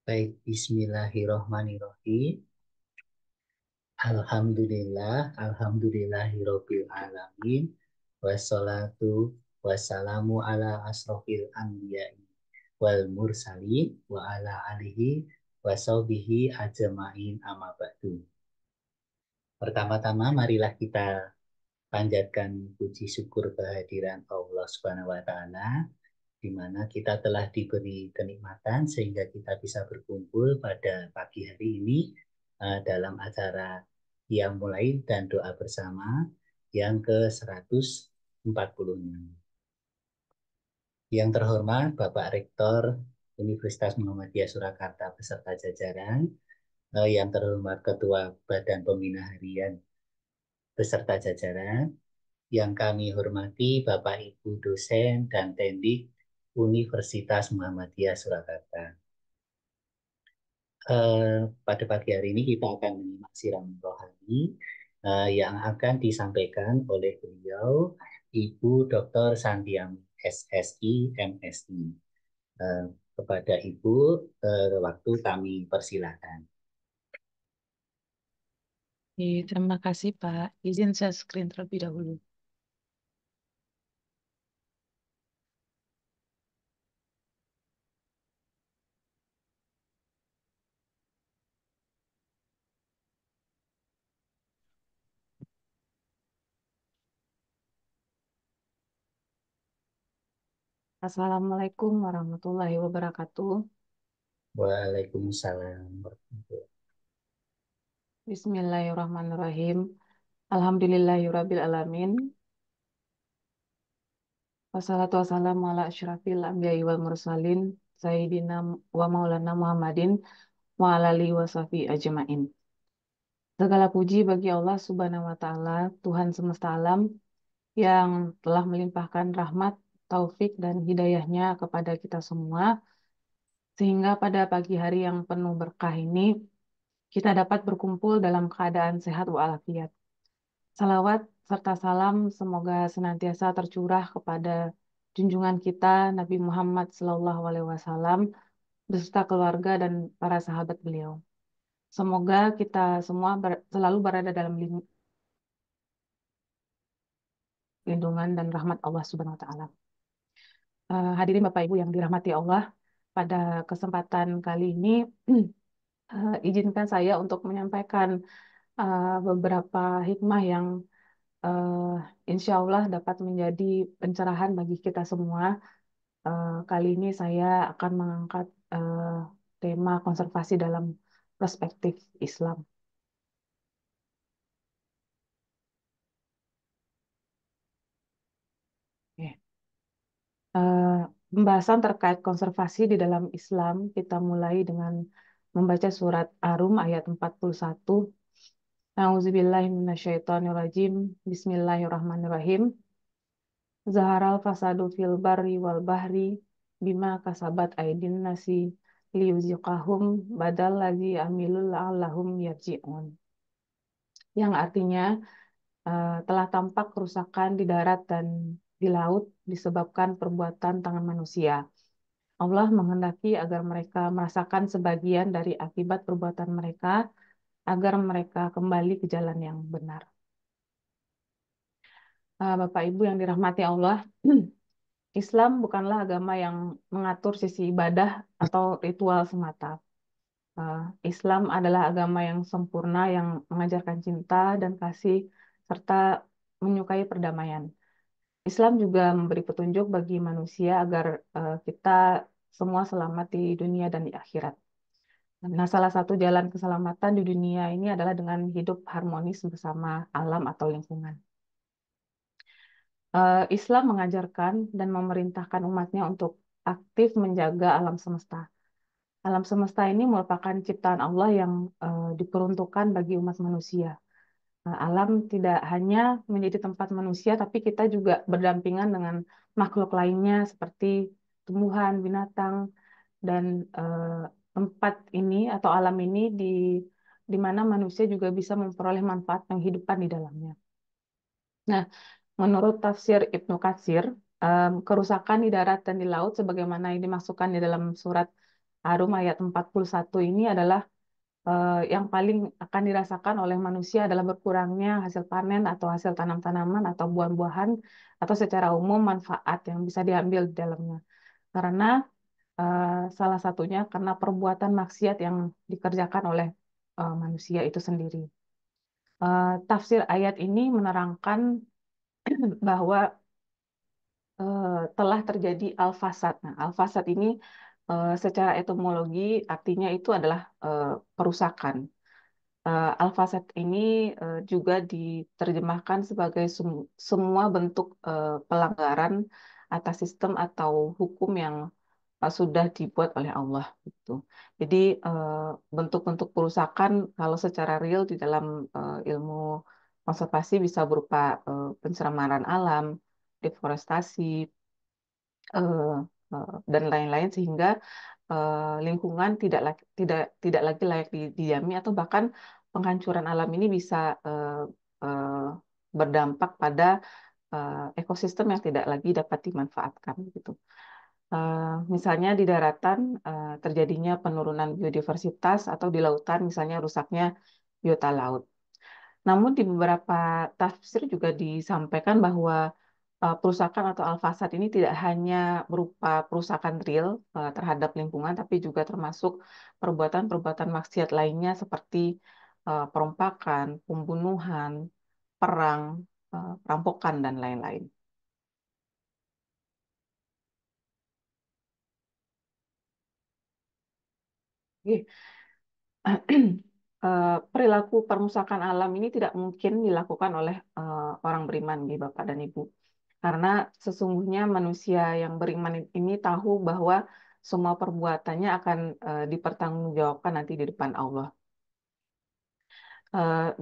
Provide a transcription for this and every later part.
Baik, Bismillahirrohmanirrohim. Alhamdulillahirobbil alamin. Wassalatu wassalamu ala asrofil anbiya'i wal mursalin wa ala alihi wasaubihi ajma'in amma ba'du. Pertama-tama marilah kita panjatkan puji syukur kehadiran Allah Subhanahu wa taala, di mana kita telah diberi kenikmatan sehingga kita bisa berkumpul pada pagi hari ini dalam acara yang mulai dan doa bersama yang ke-146. Yang terhormat Bapak Rektor Universitas Muhammadiyah Surakarta beserta jajaran, yang terhormat Ketua Badan Pembina Harian beserta jajaran, yang kami hormati Bapak Ibu dosen dan tendik Universitas Muhammadiyah Surakarta. Pada pagi hari ini kita akan menyimak siraman rohani yang akan disampaikan oleh beliau Ibu Dr. Santiami SSI MSI. Kepada Ibu, waktu kami persilakan. Terima kasih Pak. Izin saya screen terlebih dahulu. Assalamualaikum warahmatullahi wabarakatuh. Waalaikumsalam. Bismillahirrahmanirrahim. Alhamdulillahirabbil alamin. Wassalatu wassalamu ala asyrafil anbiya'i wal mursalin sayyidina wa maulana Muhammadin wa ala alihi washabihi ajmain. Segala puji bagi Allah Subhanahu wa taala, Tuhan semesta alam yang telah melimpahkan rahmat, taufik dan hidayahnya kepada kita semua sehingga pada pagi hari yang penuh berkah ini kita dapat berkumpul dalam keadaan sehat walafiat. Salawat serta salam semoga senantiasa tercurah kepada junjungan kita Nabi Muhammad SAW beserta keluarga dan para sahabat beliau. Semoga kita semua selalu berada dalam lindungan dan rahmat Allah Subhanahu Wa Taala. Hadirin Bapak Ibu yang dirahmati Allah, pada kesempatan kali ini izinkan saya untuk menyampaikan beberapa hikmah yang insya Allah dapat menjadi pencerahan bagi kita semua. Kali ini saya akan mengangkat tema konservasi dalam perspektif Islam. Oke. Pembahasan terkait konservasi di dalam Islam kita mulai dengan membaca surat Ar-Rum ayat 41. Nauzubillahi minasyaitonirrajim. Bismillahirrahmanirrahim. Zaharal fasadu fil barri wal bahri bima kasabat aidin nasi liyuziqahum badal ladzi amilul la'allahum yarji'un. Yang artinya telah tampak kerusakan di darat dan di laut disebabkan perbuatan tangan manusia. Allah menghendaki agar mereka merasakan sebagian dari akibat perbuatan mereka agar mereka kembali ke jalan yang benar. Bapak Ibu yang dirahmati Allah, Islam bukanlah agama yang mengatur sisi ibadah atau ritual semata. Islam adalah agama yang sempurna yang mengajarkan cinta dan kasih serta menyukai perdamaian. Islam juga memberi petunjuk bagi manusia agar kita semua selamat di dunia dan di akhirat. Nah, salah satu jalan keselamatan di dunia ini adalah dengan hidup harmonis bersama alam atau lingkungan. Islam mengajarkan dan memerintahkan umatnya untuk aktif menjaga alam semesta. Alam semesta ini merupakan ciptaan Allah yang diperuntukkan bagi umat manusia. Alam tidak hanya menjadi tempat manusia, tapi kita juga berdampingan dengan makhluk lainnya seperti tumbuhan, binatang, dan tempat ini atau alam ini di mana manusia juga bisa memperoleh manfaat penghidupan di dalamnya. Nah, menurut tafsir Ibnu Katsir, kerusakan di darat dan di laut sebagaimana yang dimasukkan di dalam surat Arum ayat 41 ini adalah yang paling akan dirasakan oleh manusia adalah berkurangnya hasil panen atau hasil tanam-tanaman atau buah-buahan atau secara umum manfaat yang bisa diambil di dalamnya. Karena salah satunya karena perbuatan maksiat yang dikerjakan oleh manusia itu sendiri. Tafsir ayat ini menerangkan bahwa telah terjadi al-fasad. Nah, al-fasad ini secara etimologi artinya itu adalah perusakan. Al-fasad ini juga diterjemahkan sebagai semua bentuk pelanggaran atas sistem atau hukum yang sudah dibuat oleh Allah gitu. Jadi bentuk-bentuk perusakan kalau secara real di dalam ilmu konservasi bisa berupa pencemaran alam, deforestasi, eh, dan lain-lain sehingga lingkungan tidak lagi layak didiami atau bahkan penghancuran alam ini bisa eh, berdampak pada ekosistem yang tidak lagi dapat dimanfaatkan gitu. Misalnya di daratan terjadinya penurunan biodiversitas atau di lautan misalnya rusaknya biota laut. Namun di beberapa tafsir juga disampaikan bahwa perusakan atau al-fasad ini tidak hanya berupa perusakan real terhadap lingkungan, tapi juga termasuk perbuatan-perbuatan maksiat lainnya seperti perompakan, pembunuhan, perang, perampokan, dan lain-lain. Oke. Perilaku permusakan alam ini tidak mungkin dilakukan oleh orang beriman, nih, Bapak dan Ibu. Karena sesungguhnya manusia yang beriman ini tahu bahwa semua perbuatannya akan dipertanggungjawabkan nanti di depan Allah.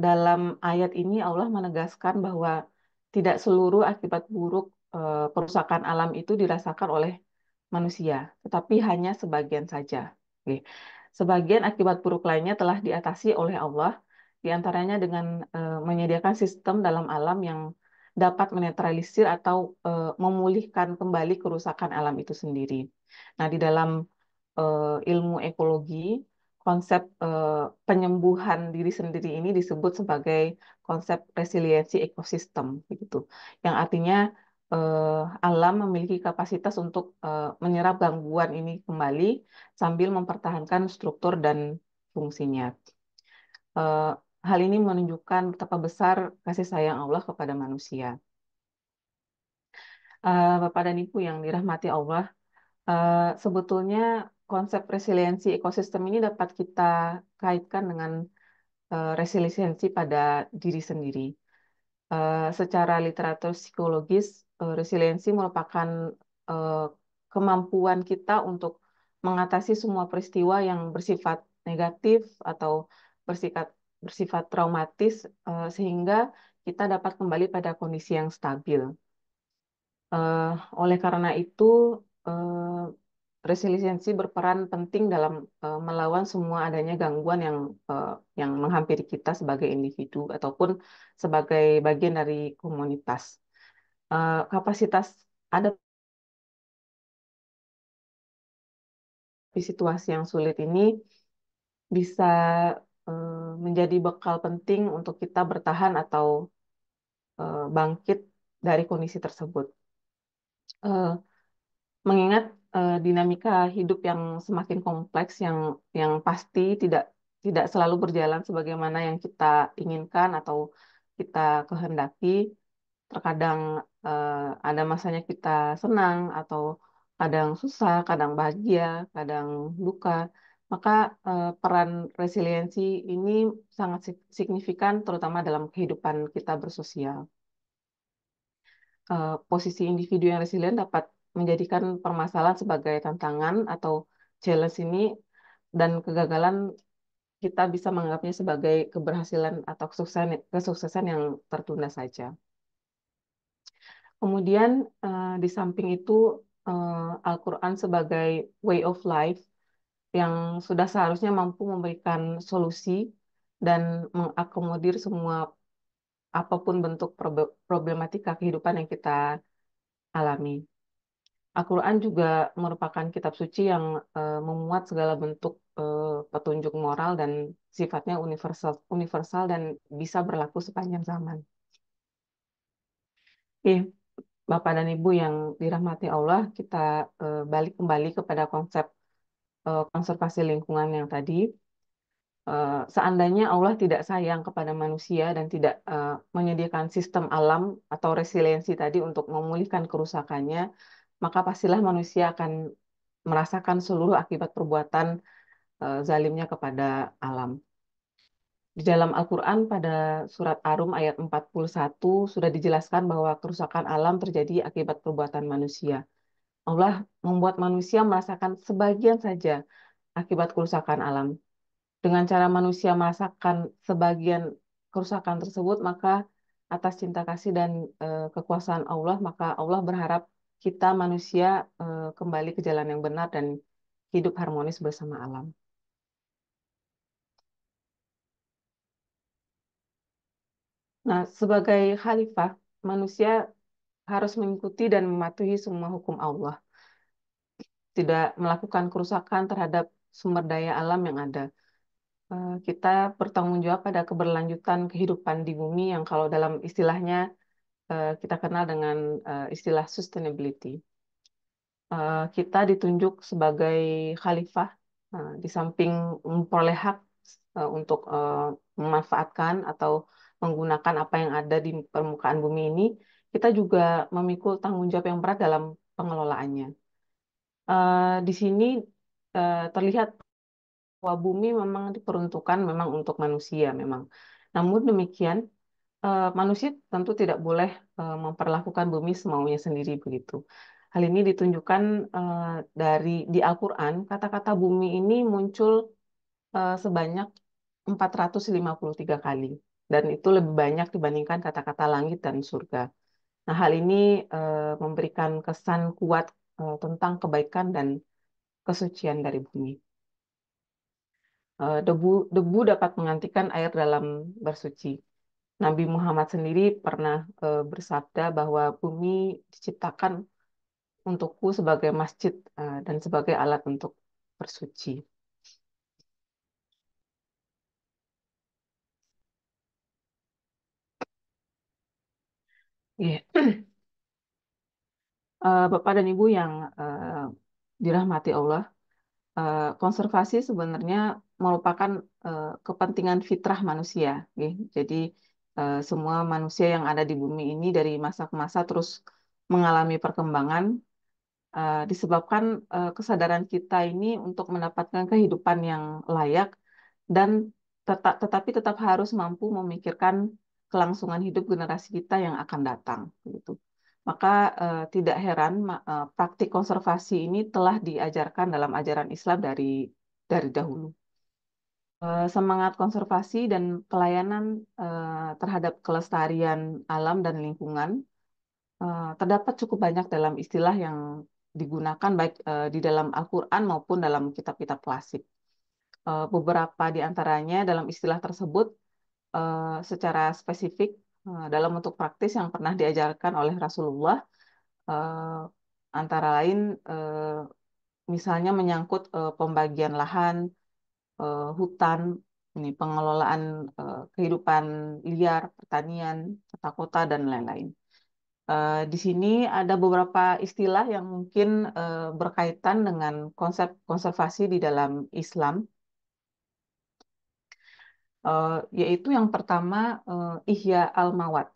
Dalam ayat ini Allah menegaskan bahwa tidak seluruh akibat buruk perusakan alam itu dirasakan oleh manusia, tetapi hanya sebagian saja. Oke. Sebagian akibat buruk lainnya telah diatasi oleh Allah, di antaranya dengan menyediakan sistem dalam alam yang dapat menetralisir atau memulihkan kembali kerusakan alam itu sendiri. Nah, di dalam ilmu ekologi, konsep penyembuhan diri sendiri ini disebut sebagai konsep resiliensi ekosistem, begitu. Yang artinya alam memiliki kapasitas untuk menyerap gangguan ini kembali sambil mempertahankan struktur dan fungsinya. Eh, Hal ini menunjukkan betapa besar kasih sayang Allah kepada manusia. Bapak dan Ibu yang dirahmati Allah, sebetulnya konsep resiliensi ekosistem ini dapat kita kaitkan dengan resiliensi pada diri sendiri. Secara literatur psikologis, resiliensi merupakan eh, kemampuan kita untuk mengatasi semua peristiwa yang bersifat negatif atau bersifat bersifat traumatis sehingga kita dapat kembali pada kondisi yang stabil. Eh, oleh karena itu, eh, resiliensi berperan penting dalam melawan semua adanya gangguan eh, yang menghampiri kita sebagai individu ataupun sebagai bagian dari komunitas. Kapasitas adaptasi situasi yang sulit ini bisa menjadi bekal penting untuk kita bertahan atau bangkit dari kondisi tersebut. Eh, Mengingat dinamika hidup yang semakin kompleks yang pasti tidak tidak selalu berjalan sebagaimana yang kita inginkan atau kita kehendaki. Terkadang ada masanya kita senang atau kadang susah, kadang bahagia, kadang duka. Maka peran resiliensi ini sangat signifikan terutama dalam kehidupan kita bersosial. Posisi individu yang resilient dapat menjadikan permasalahan sebagai tantangan atau challenge ini dan kegagalan kita bisa menganggapnya sebagai keberhasilan atau kesuksesan yang tertunda saja. Kemudian di samping itu Al-Quran sebagai way of life yang sudah seharusnya mampu memberikan solusi dan mengakomodir semua apapun bentuk problematika kehidupan yang kita alami. Al-Quran juga merupakan kitab suci yang memuat segala bentuk petunjuk moral dan sifatnya universal, universal dan bisa berlaku sepanjang zaman. Oke, Bapak dan Ibu yang dirahmati Allah, kita balik kembali kepada konsep konservasi lingkungan yang tadi. Seandainya Allah tidak sayang kepada manusia dan tidak menyediakan sistem alam atau resiliensi tadi untuk memulihkan kerusakannya, maka pastilah manusia akan merasakan seluruh akibat perbuatan zalimnya kepada alam. Di dalam Al-Quran pada surat Ar-Rum ayat 41 sudah dijelaskan bahwa kerusakan alam terjadi akibat perbuatan manusia. Allah membuat manusia merasakan sebagian saja akibat kerusakan alam. Dengan cara manusia merasakan sebagian kerusakan tersebut, maka atas cinta kasih dan kekuasaan Allah, maka Allah berharap kita manusia kembali ke jalan yang benar dan hidup harmonis bersama alam. Nah, sebagai khalifah, manusia harus mengikuti dan mematuhi semua hukum Allah, tidak melakukan kerusakan terhadap sumber daya alam yang ada. Kita bertanggung jawab pada keberlanjutan kehidupan di bumi yang kalau dalam istilahnya kita kenal dengan istilah sustainability. Kita ditunjuk sebagai khalifah di samping memperoleh hak untuk memanfaatkan atau menggunakan apa yang ada di permukaan bumi ini, kita juga memikul tanggung jawab yang berat dalam pengelolaannya. Di sini terlihat bahwa bumi memang diperuntukkan memang untuk manusia memang. Namun demikian, manusia tentu tidak boleh memperlakukan bumi semaunya sendiri begitu. Hal ini ditunjukkan dari di Al-Quran, kata-kata bumi ini muncul sebanyak 453 kali. Dan itu lebih banyak dibandingkan kata-kata langit dan surga. Nah, hal ini memberikan kesan kuat tentang kebaikan dan kesucian dari bumi. Debu, debu dapat menggantikan air dalam bersuci. Nabi Muhammad sendiri pernah bersabda bahwa bumi diciptakan untukku sebagai masjid dan sebagai alat untuk bersuci. Yeah. Bapak dan Ibu yang dirahmati Allah, konservasi sebenarnya merupakan kepentingan fitrah manusia. Jadi semua manusia yang ada di bumi ini dari masa ke masa terus mengalami perkembangan disebabkan kesadaran kita ini untuk mendapatkan kehidupan yang layak dan tetapi tetap harus mampu memikirkan kelangsungan hidup generasi kita yang akan datang gitu. Maka tidak heran praktik konservasi ini telah diajarkan dalam ajaran Islam dari dahulu. Semangat konservasi dan pelayanan terhadap kelestarian alam dan lingkungan terdapat cukup banyak dalam istilah yang digunakan baik di dalam Al-Quran maupun dalam kitab-kitab klasik. Beberapa di antaranya dalam istilah tersebut secara spesifik dalam bentuk praktis yang pernah diajarkan oleh Rasulullah eh, antara lain misalnya menyangkut pembagian lahan, hutan, ini pengelolaan kehidupan liar, pertanian, tata kota dan lain-lain. Di sini ada beberapa istilah yang mungkin berkaitan dengan konsep konservasi di dalam Islam, yaitu yang pertama Ihya al-Mawat.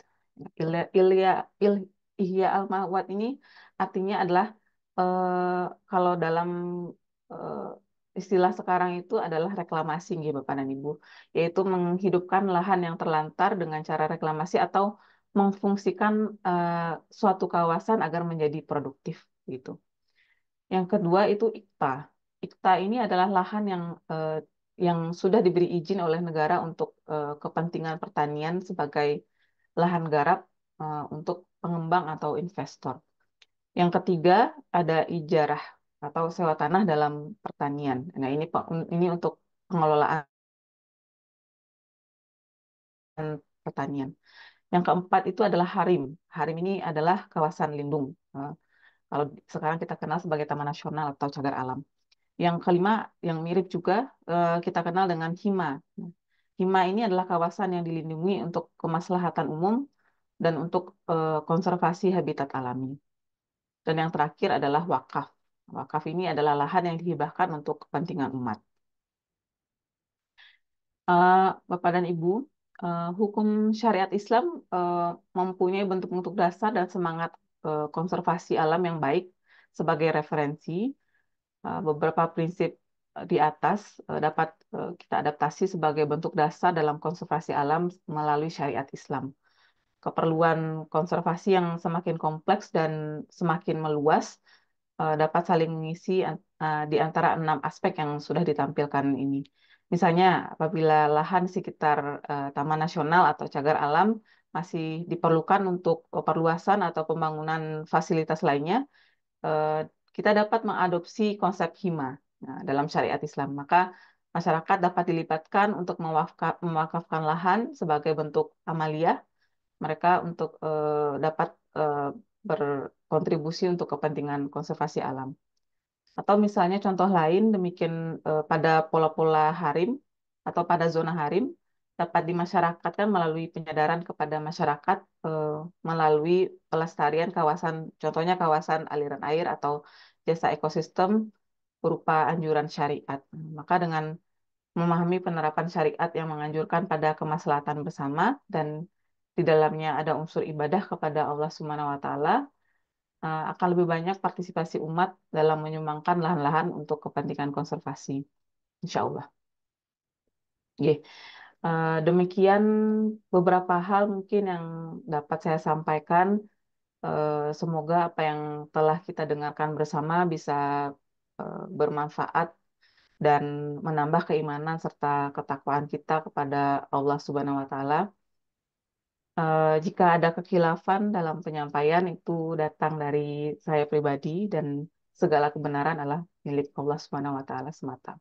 Ilya, Ilya, Il- Ihya al-Mawat ini artinya adalah kalau dalam eh, istilah sekarang itu adalah reklamasi, gitu, Bapak dan Ibu, yaitu menghidupkan lahan yang terlantar dengan cara reklamasi atau memfungsikan suatu kawasan agar menjadi produktif gitu. Yang kedua itu IKTA. IKTA ini adalah lahan yang sudah diberi izin oleh negara untuk kepentingan pertanian sebagai lahan garap untuk pengembang atau investor. Yang ketiga ada ijarah atau sewa tanah dalam pertanian. Nah, ini untuk pengelolaan pertanian. Yang keempat itu adalah harim. Harim ini adalah kawasan lindung. Kalau sekarang kita kenal sebagai Taman Nasional atau Cagar Alam. Yang kelima, yang mirip juga kita kenal dengan Hima. Hima ini adalah kawasan yang dilindungi untuk kemaslahatan umum dan untuk konservasi habitat alami. Dan yang terakhir adalah wakaf. Wakaf ini adalah lahan yang dihibahkan untuk kepentingan umat. Bapak dan Ibu, hukum syariat Islam mempunyai bentuk-bentuk dasar dan semangat konservasi alam yang baik sebagai referensi. Beberapa prinsip di atas dapat kita adaptasi sebagai bentuk dasar dalam konservasi alam melalui syariat Islam. Keperluan konservasi yang semakin kompleks dan semakin meluas dapat saling mengisi di antara 6 aspek yang sudah ditampilkan ini. Misalnya, apabila lahan sekitar Taman Nasional atau cagar alam masih diperlukan untuk perluasan atau pembangunan fasilitas lainnya, eh, kita dapat mengadopsi konsep hima dalam syariat Islam. Maka masyarakat dapat dilibatkan untuk mewakafkan lahan sebagai bentuk amaliyah mereka untuk dapat berkontribusi untuk kepentingan konservasi alam. Atau misalnya contoh lain demikian pada pola-pola harim atau pada zona harim dapat dimasyarakatkan melalui penyadaran kepada masyarakat melalui pelestarian kawasan, contohnya kawasan aliran air atau jasa ekosistem berupa anjuran syariat. Maka dengan memahami penerapan syariat yang menganjurkan pada kemaslahatan bersama dan di dalamnya ada unsur ibadah kepada Allah Subhanahu wa taala, akan lebih banyak partisipasi umat dalam menyumbangkan lahan-lahan untuk kepentingan konservasi. Insya Allah. Oke. Demikian beberapa hal mungkin yang dapat saya sampaikan. Semoga apa yang telah kita dengarkan bersama bisa bermanfaat dan menambah keimanan serta ketakwaan kita kepada Allah Subhanahu wa taala. Jika ada kekhilafan dalam penyampaian itu datang dari saya pribadi dan segala kebenaran adalah milik Allah Subhanahu wa taala semata.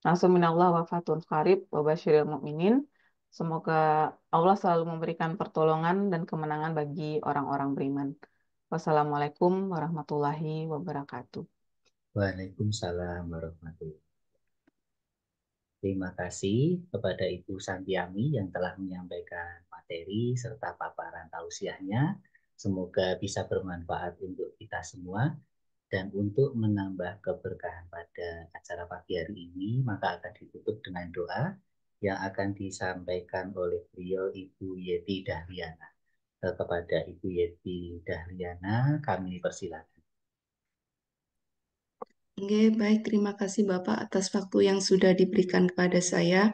Langsung minallah wa fatun qarib wa basyiril mu'minin. Semoga Allah selalu memberikan pertolongan dan kemenangan bagi orang-orang beriman. Wassalamualaikum warahmatullahi wabarakatuh. Waalaikumsalam warahmatullahi. Terima kasih kepada Ibu Santiami yang telah menyampaikan materi serta paparan tausiahnya. Semoga bisa bermanfaat untuk kita semua. Dan untuk menambah keberkahan pada acara pagi hari ini, maka akan ditutup dengan doa yang akan disampaikan oleh beliau Ibu Yeti Dahliana. Kepada Ibu Yeti Dahliana, kami persilakan. Oke, baik. Terima kasih Bapak atas waktu yang sudah diberikan kepada saya.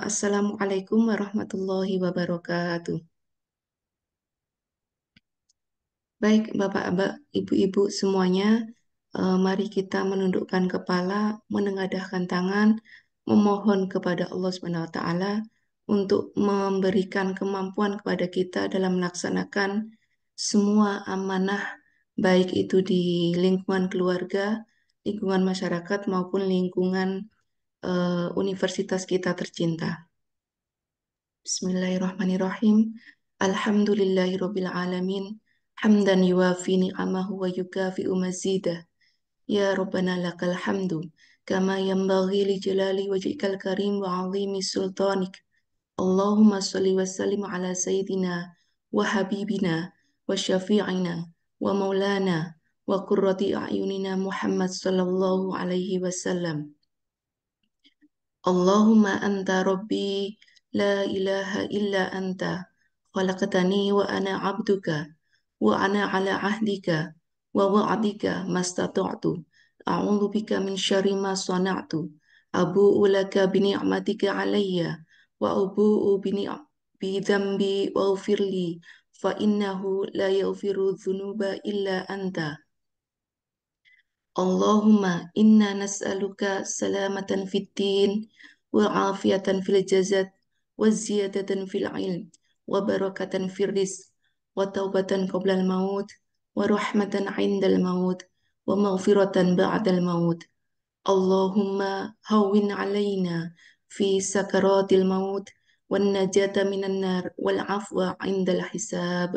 Assalamualaikum warahmatullahi wabarakatuh. Baik, Bapak, Ibu-ibu semuanya, mari kita menundukkan kepala, menengadahkan tangan, memohon kepada Allah Subhanahu wa taala untuk memberikan kemampuan kepada kita dalam melaksanakan semua amanah baik itu di lingkungan keluarga, lingkungan masyarakat maupun lingkungan universitas kita tercinta. Bismillahirrahmanirrahim. Alhamdulillahirabbil alamin. Hamdan yuwafi ni'amahu wa yukafi'u mazidah. Ya Rabbana lakal hamdu kama yanbaghi li jalali wajhikal karim wa 'azimi sultanik. Allahumma shalli wa sallim ala sayyidina wa habibina wa syafi'ina wa maulana wa qurrati a'yunina Muhammad sallallahu alaihi wasallam. Allahumma anta rabbi la ilaha illa anta khalaqtani wa ana abduka wa ana ala ahdika wa wa'dika mastata'tu a'udzu bika min syarri ma sana'tu abu'u laka bi ni'matika alayya wa abu'u bi dzambi waghfirli fa innahu la yaghfiru dzunuba illa anta. Allahumma inna nas'aluka salamatan fid din wa afiyatan fil jasad wa ziyadatan fil ilm wa barakatan fil rizq wa taubatan qoblal maut wa rahmatan indal maut wa maghfiratan ba'dal maut. Allahumma hawwin alaina fi sakaratil maut wan najata minan nar wal afwa indal hisab.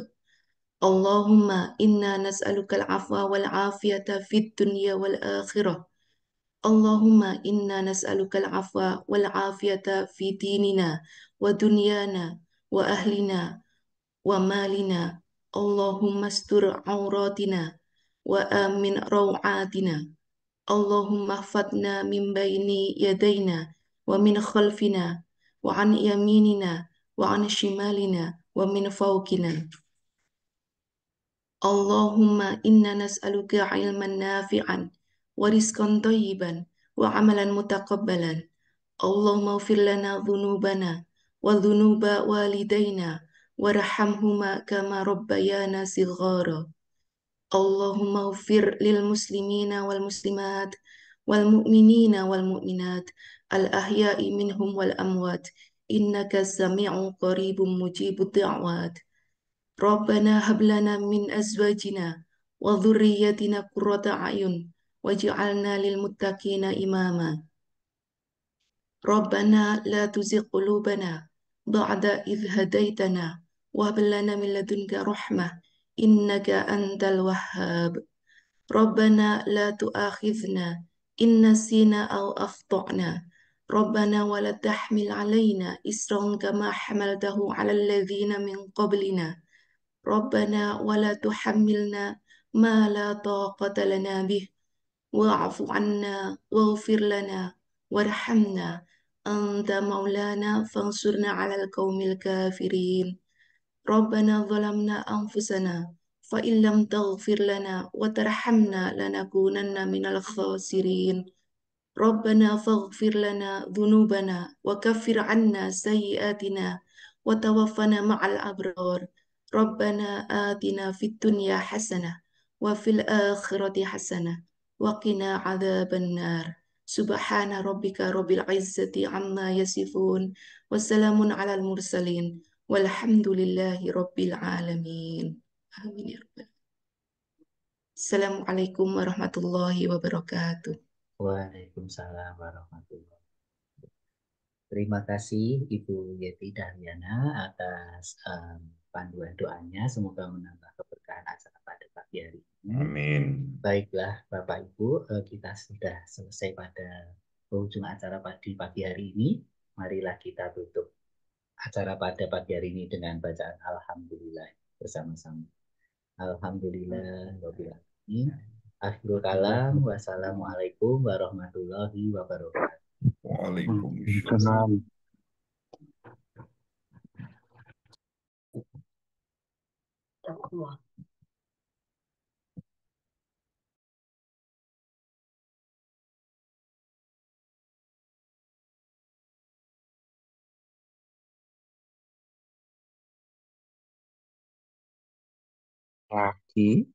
Allahumma inna nas'alukal afwa wal afiyata fid dunya wal akhirah. Allahumma inna nas'alukal afwa wal afiyata fi dinina wa dunyana wa ahlina wa malina. Allahumma astur auratina wa amin rawatina. Allahumma hfadna min baini yadayna wa min khalfina wa an yaminina wa an shimalina wa min fawqina. Allahumma inna nas'aluka ilman nafi'an wa rizqan thayyiban wa amalan mutaqabbalan. Allahumma ighfir lana dhunubana wa dhunuba walidayna warhamhuma kama rabbayana shighara. Allahumma ighfir lil muslimina wal muslimat wal mu'minina wal mu'minat al ahya'i minhum wal amwat innaka sami'un qaribun mujibud da'wat. Rabbana hab lana min azwajina wa dhurriyyatina qurrata a'yun waj'alna lil muttaqina imama. Rabbana la tuzigh qulubana ba'da idh hadaitana wa hab lana min ladunka rahmah innaka antal wahhab. Rabbana la tu'akhidhna in nasina aw akhtana. Rabbana wa la tahmil alaina isran kama hamaltahu 'alal ladzina min qablina. Rabbana wa la tuhammilna ma la taqata lana bih wa'fu 'anna waghfir lana warhamna anta maulana fansurna 'alal qaumil kafirin. Rabbana zalamna anfusana fa illam taghfir lana wa tarhamna lanakunanna minal khasirin. Rabbana faghfir lana dhunubana wa kaffir 'anna sayyi'atina wa tawaffana ma'al abrar. Rabbana atina fid dunya hasanah wa fil akhirati hasanah wa qina adzaban nar. Subhana rabbika rabbil izzati amma yasifun wa salamun alal mursalin walhamdulillahi rabbil alamin. Amin ya rabbal. Assalamualaikum warahmatullahi wabarakatuh. Waalaikumsalam warahmatullahi. Terima kasih Ibu Yeti Dahliana atas panduan doanya. Semoga menambah keberkahan acara pada pagi hari ini. Amin. Baiklah Bapak Ibu, kita sudah selesai pada penghujung acara pagi hari ini. Marilah kita tutup acara pada pagi hari ini dengan bacaan Alhamdulillah bersama-sama. Alhamdulillah Rabbil Alamin. Akhirul kalam. Wassalamualaikum warahmatullahi wabarakatuh. Waalaikumsalam. Lagi